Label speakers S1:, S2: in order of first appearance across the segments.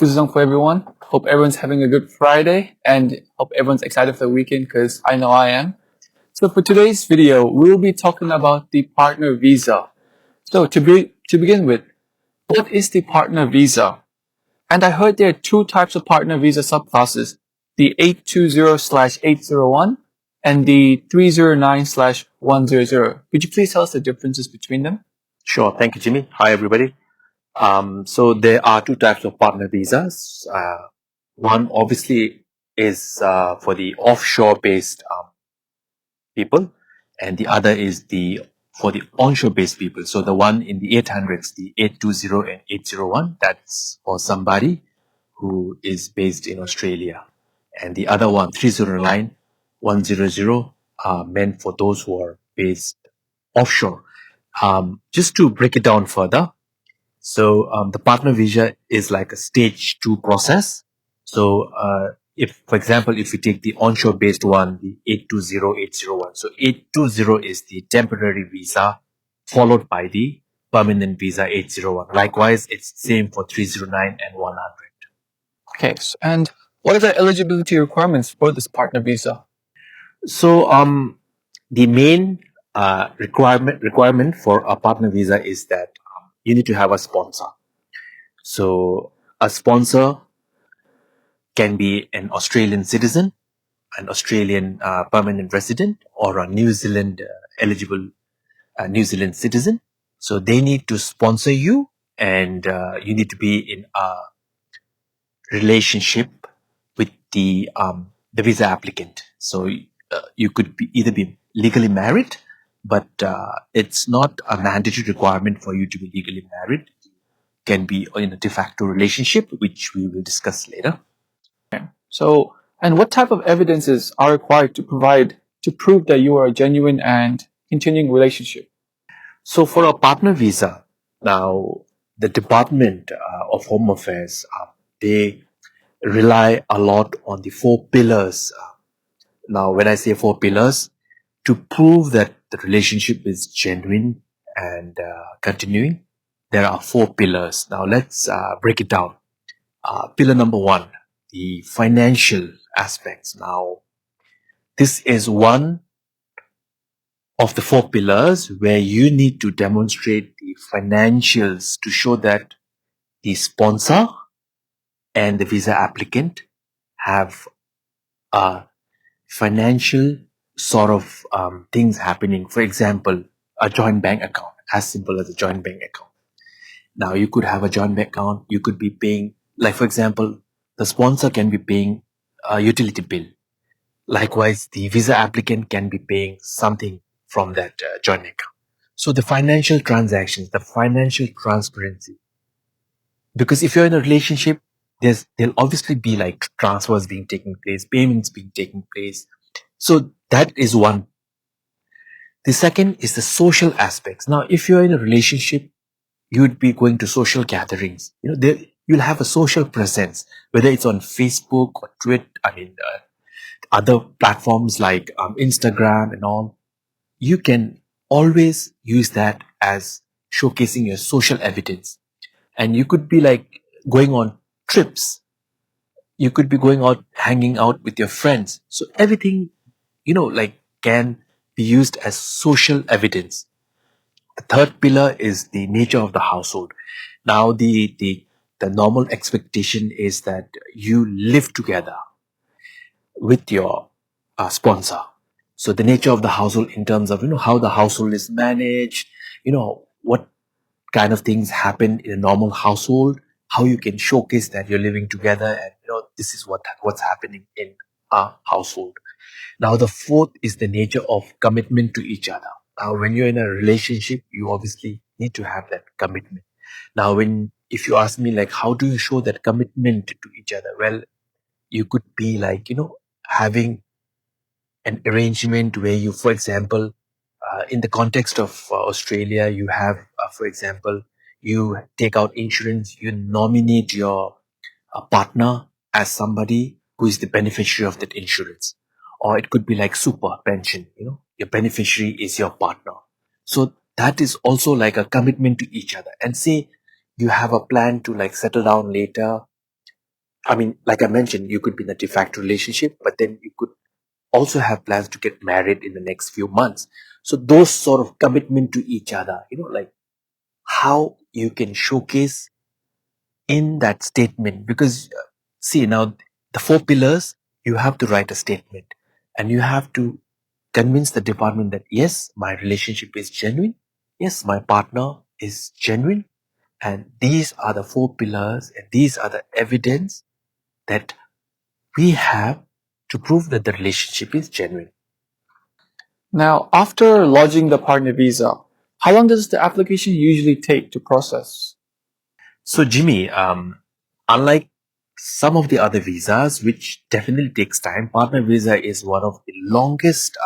S1: This is for everyone. Hope everyone's having a good Friday and hope everyone's excited for the weekend because I know I am. So for today's video, we'll be talking about the partner visa. So to begin with, what is the partner visa? And I heard there are two types of partner visa subclasses, the 820/801 and the 309/100. Could you please tell us the differences between them?
S2: Sure. Thank you, Jimmy. Hi, everybody. So there are two types of partner visas. One obviously is for the offshore-based people, and the other is for the onshore-based people. So the one in the 800s, the 820 and 801, that's for somebody who is based in Australia, and the other one, 309, 100, are meant for those who are based offshore. Just to break it down further. So the partner visa is like a stage 2 process. So if, for example, if we take the onshore based one, the 820/801. So 820 is the temporary visa followed by the permanent visa 801. Likewise, it's same for 309 and 100.
S1: Okay, and what are the eligibility requirements for this partner visa?
S2: So the main requirement for a partner visa is that you need to have a sponsor. So a sponsor can be an Australian citizen, an Australian permanent resident, or a New Zealand eligible New Zealand citizen. So they need to sponsor you, and you need to be in a relationship with the visa applicant. So you could either be legally married, but it's not a mandatory requirement for you to be legally married. Can be in a de facto relationship, which we will discuss later.
S1: So, and what type of evidences are required to provide to prove that you are a genuine and continuing relationship?
S2: So for a partner visa, now the Department of Home Affairs, they rely a lot on the 4 pillars. Now, when I say 4 pillars, to prove that the relationship is genuine and continuing, there are 4 pillars. Now, let's break it down. Pillar number 1, the financial aspects. Now, this is one of the 4 pillars where you need to demonstrate the financials to show that the sponsor and the visa applicant have a financial sort of things happening. For example, a joint bank account, as simple as a joint bank account. Now, you could have a joint bank account. You could be paying, like for example, the sponsor can be paying a utility bill. Likewise, the visa applicant can be paying something from that joint account. So the financial transactions, the financial transparency. Because if you're in a relationship, there'll obviously be like transfers being taking place, payments being taking place. So that is one. The second is the social aspects. Now, if you're in a relationship, you'd be going to social gatherings. You'll have a social presence, whether it's on Facebook or Twitter, other platforms like Instagram and all. You can always use that as showcasing your social evidence. And you could be like going on trips. You could be going out, hanging out with your friends. So everything, can be used as social evidence. The third pillar is the nature of the household. Now, the normal expectation is that you live together with your sponsor. So the nature of the household in terms of, how the household is managed, what kind of things happen in a normal household, how you can showcase that you're living together and, this is what's happening in a household. Now, the fourth is the nature of commitment to each other. Now, when you're in a relationship, you obviously need to have that commitment. Now, if you ask me, like, how do you show that commitment to each other? Well, you could be like, having an arrangement where you, for example, in the context of Australia, you have, for example, you take out insurance, you nominate your partner as somebody who is the beneficiary of that insurance. Or it could be like super pension, your beneficiary is your partner. So that is also like a commitment to each other. And say you have a plan to like settle down later, I mean, like I mentioned, you could be in a de facto relationship, but then you could also have plans to get married in the next few months. So those sort of commitment to each other, like how you can showcase in that statement. Because see, now the four pillars, you have to write a statement and you have to convince the department that yes, my relationship is genuine. Yes, my partner is genuine. And these are the four pillars and these are the evidence that we have to prove that the relationship is genuine.
S1: Now, after lodging the partner visa, how long does the application usually take to process?
S2: So, Jimmy, unlike some of the other visas, which definitely takes time, partner visa is one of the longest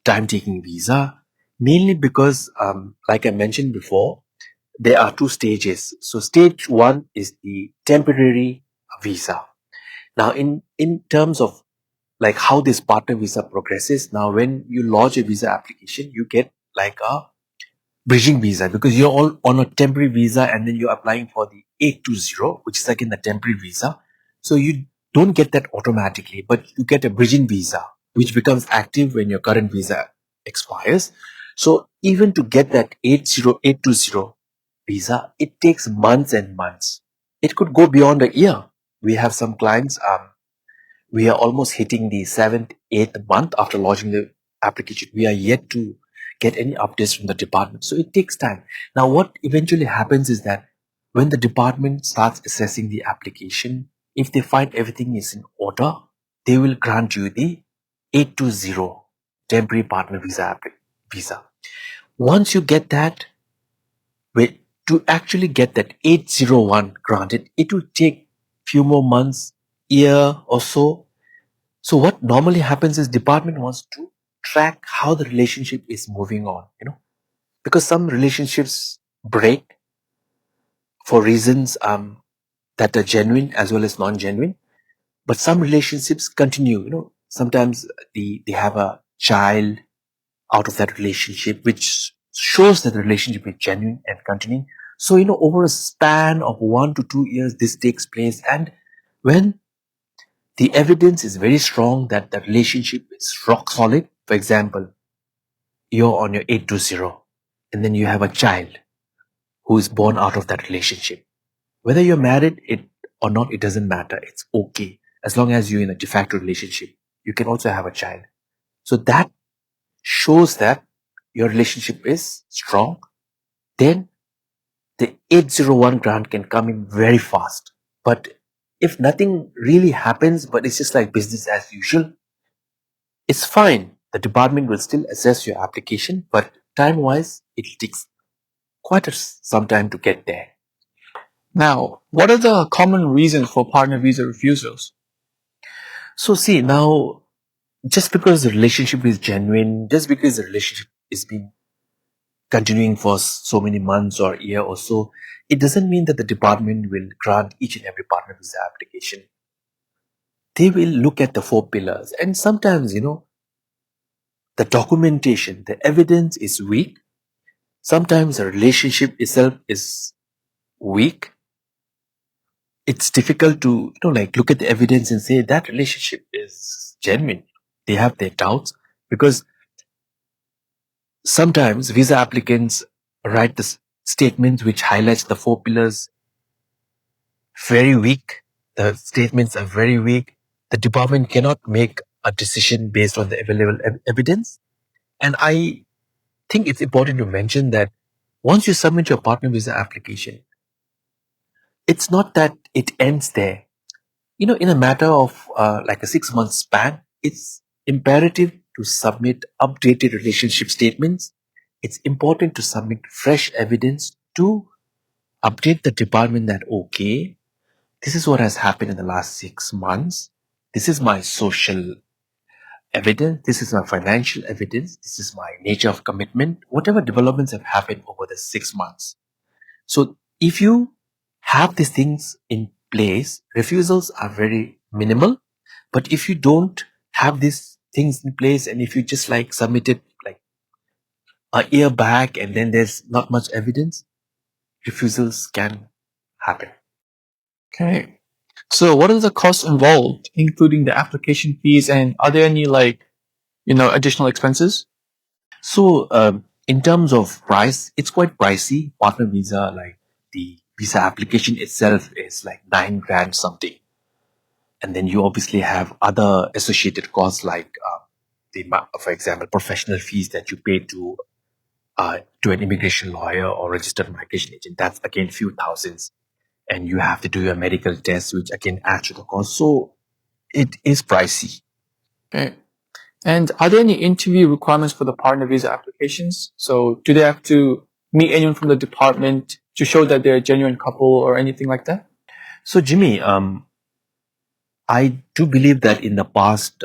S2: time-taking visa, mainly because, like I mentioned before, there are two stages. So, stage one is the temporary visa. Now, in terms of like how this partner visa progresses, now when you lodge a visa application, you get like a bridging visa because you're all on a temporary visa and then you're applying for the 820, which is again the temporary visa. So you don't get that automatically, but you get a bridging visa, which becomes active when your current visa expires. So even to get that 80820 visa, it takes months and months. It could go beyond a year. We have some clients, we are almost hitting the seventh, eighth month after launching the application. We are yet to get any updates from the department. So it takes time. Now, what eventually happens is that when the department starts assessing the application, if they find everything is in order, they will grant you the 820 temporary partner visa. Once you get that, wait, to actually get that 801 granted, it will take few more months, year or so. So what normally happens is department wants to track how the relationship is moving on, because some relationships break for reasons that are genuine as well as non-genuine, but some relationships continue. Sometimes they have a child out of that relationship, which shows that the relationship is genuine and continuing. So over a span of 1 to 2 years, this takes place, and when the evidence is very strong that the relationship is rock solid. For example, you're on your 820 and then you have a child who is born out of that relationship. Whether you're married or not, it doesn't matter. It's okay. As long as you're in a de facto relationship, you can also have a child. So that shows that your relationship is strong. Then the 801 grant can come in very fast. But if nothing really happens, but it's just like business as usual, it's fine. The department will still assess your application, but time-wise, it takes quite some time to get there.
S1: Now, what are the common reasons for partner visa refusals?
S2: So see, now, just because the relationship is genuine, just because the relationship is been continuing for so many months or a year or so, it doesn't mean that the department will grant each and every partner visa application. They will look at the four pillars, and sometimes, the documentation, the evidence is weak. Sometimes the relationship itself is weak. It's difficult to like look at the evidence and say that relationship is genuine. They have their doubts because sometimes visa applicants write the statements which highlights the four pillars very weak. The statements are very weak. The department cannot make a decision based on the available evidence. And I think it's important to mention that once you submit your partner visa application, it's not that it ends there. In a matter of like a 6 month span, it's imperative to submit updated relationship statements. It's important to submit fresh evidence to update the department that, okay, this is what has happened in the last 6 months. This is my social evidence. This is my financial evidence. This is my nature of commitment. Whatever developments have happened over the 6 months. So if you have these things in place, refusals are very minimal. But if you don't have these things in place and if you just like submit it like a year back and then there's not much evidence, refusals can happen.
S1: Okay. So what are the costs involved, including the application fees, and are there any additional expenses?
S2: So, in terms of price, it's quite pricey. Partner visa, like the visa application itself is like 9 grand something. And then you obviously have other associated costs like for example, professional fees that you pay to an immigration lawyer or registered migration agent. That's again few thousands, and you have to do your medical test, which again adds to the cost. So it is pricey.
S1: Okay. And are there any interview requirements for the partner visa applications? So do they have to meet anyone from the department to show that they're a genuine couple or anything like that?
S2: So Jimmy, I do believe that in the past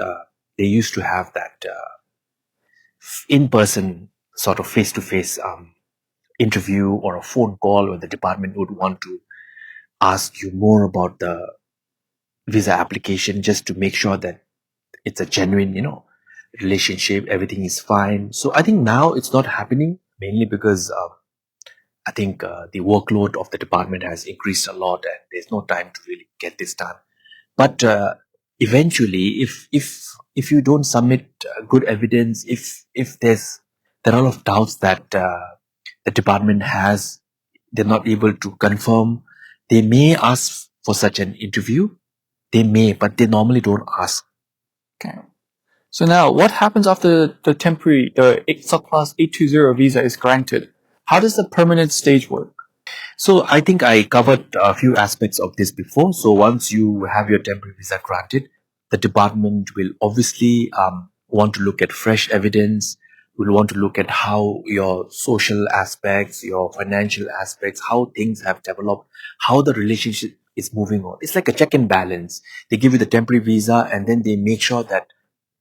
S2: they used to have that in-person sort of face-to-face interview or a phone call where the department would want to ask you more about the visa application just to make sure that it's a genuine, relationship, everything is fine. So I think now it's not happening mainly because I think the workload of the department has increased a lot and there's no time to really get this done. But eventually, if you don't submit good evidence, if there are a lot of doubts that the department has, they're not able to confirm, they may ask for such an interview. They may, but they normally don't ask.
S1: Okay. So now, what happens after the subclass 820 visa is granted? How does the permanent stage work?
S2: So I think I covered a few aspects of this before. So once you have your temporary visa granted, the department will obviously want to look at fresh evidence, will want to look at how your social aspects, your financial aspects, how things have developed, how the relationship is moving on. It's like a check and balance. They give you the temporary visa and then they make sure that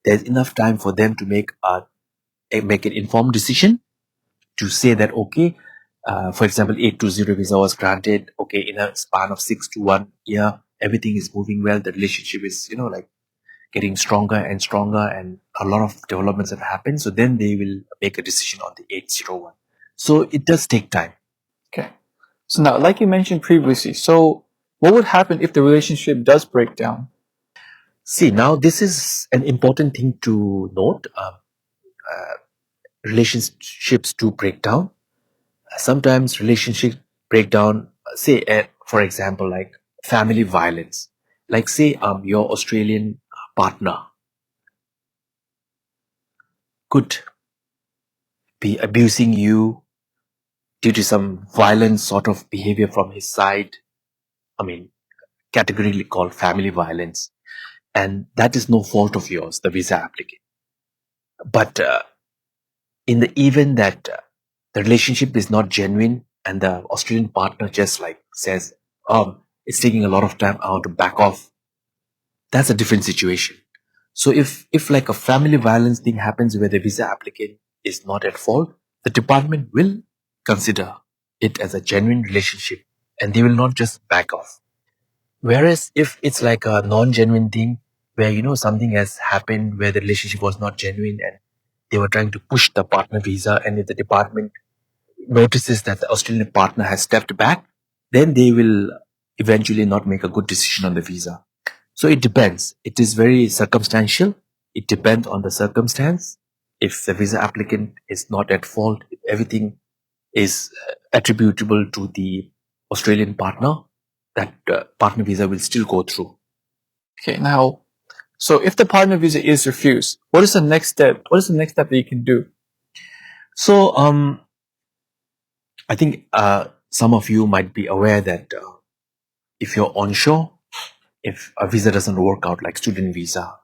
S2: there's enough time for them to make an informed decision to say that, okay, for example, 820 visa was granted, okay, in a span of 6 to 1 year, everything is moving well, the relationship is, like getting stronger and stronger, and a lot of developments have happened. So then they will make a decision on the 801. So it does take time.
S1: Okay. So now, like you mentioned previously, so what would happen if the relationship does break down?
S2: See, now this is an important thing to note. Relationships do break down. Sometimes relationships break down, say, for example, like family violence. Like, say, your Australian partner could be abusing you due to some violent sort of behavior from his side. I mean, categorically called family violence. And that is no fault of yours, the visa applicant. But in the event that the relationship is not genuine and the Australian partner just like says, it's taking a lot of time, I want to back off, that's a different situation. So if like a family violence thing happens where the visa applicant is not at fault, the department will consider it as a genuine relationship and they will not just back off. Whereas if it's like a non-genuine thing where something has happened where the relationship was not genuine and they were trying to push the partner visa, and if the department notices that the Australian partner has stepped back, then they will eventually not make a good decision on the visa. So it depends. It is very circumstantial. It depends on the circumstance. If the visa applicant is not at fault, if everything is attributable to the Australian partner, that partner visa will still go through.
S1: Okay, now, so if the partner visa is refused, what is the next step? What is the next step that you can do?
S2: So I think some of you might be aware that if you're onshore, if a visa doesn't work out, like student visa,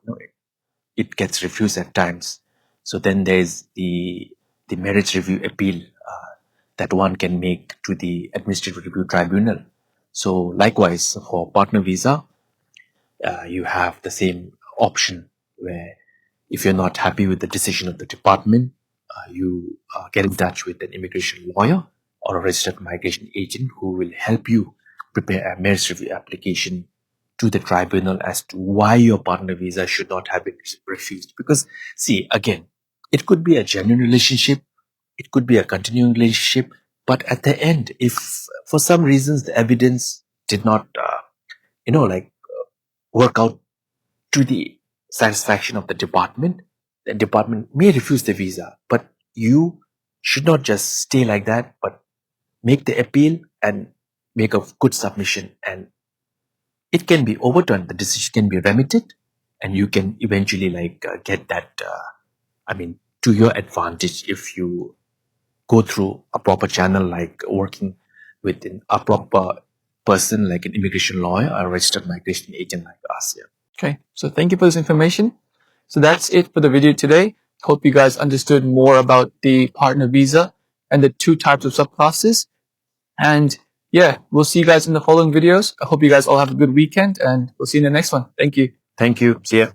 S2: it gets refused at times. So then there's the marriage review appeal that one can make to the administrative review tribunal. So likewise for partner visa, you have the same option where if you're not happy with the decision of the department, you get in touch with an immigration lawyer or a registered migration agent who will help you prepare a marriage review application to the tribunal as to why your partner visa should not have been refused. Because, see, again, it could be a genuine relationship, it could be a continuing relationship, but at the end, if for some reasons the evidence did not, work out to the satisfaction of the department may refuse the visa, but you should not just stay like that, but make the appeal and make a good submission, and it can be overturned. The decision can be remitted, and you can eventually get that. To your advantage if you go through a proper channel, like working with a proper person like an immigration lawyer or a registered migration agent like us. Yeah.
S1: Okay, so thank you for this information. So that's it for the video today. Hope you guys understood more about the partner visa and the two types of subclasses. And yeah, we'll see you guys in the following videos. I hope you guys all have a good weekend, and we'll see you in the next one. Thank you.
S2: Thank you. See ya.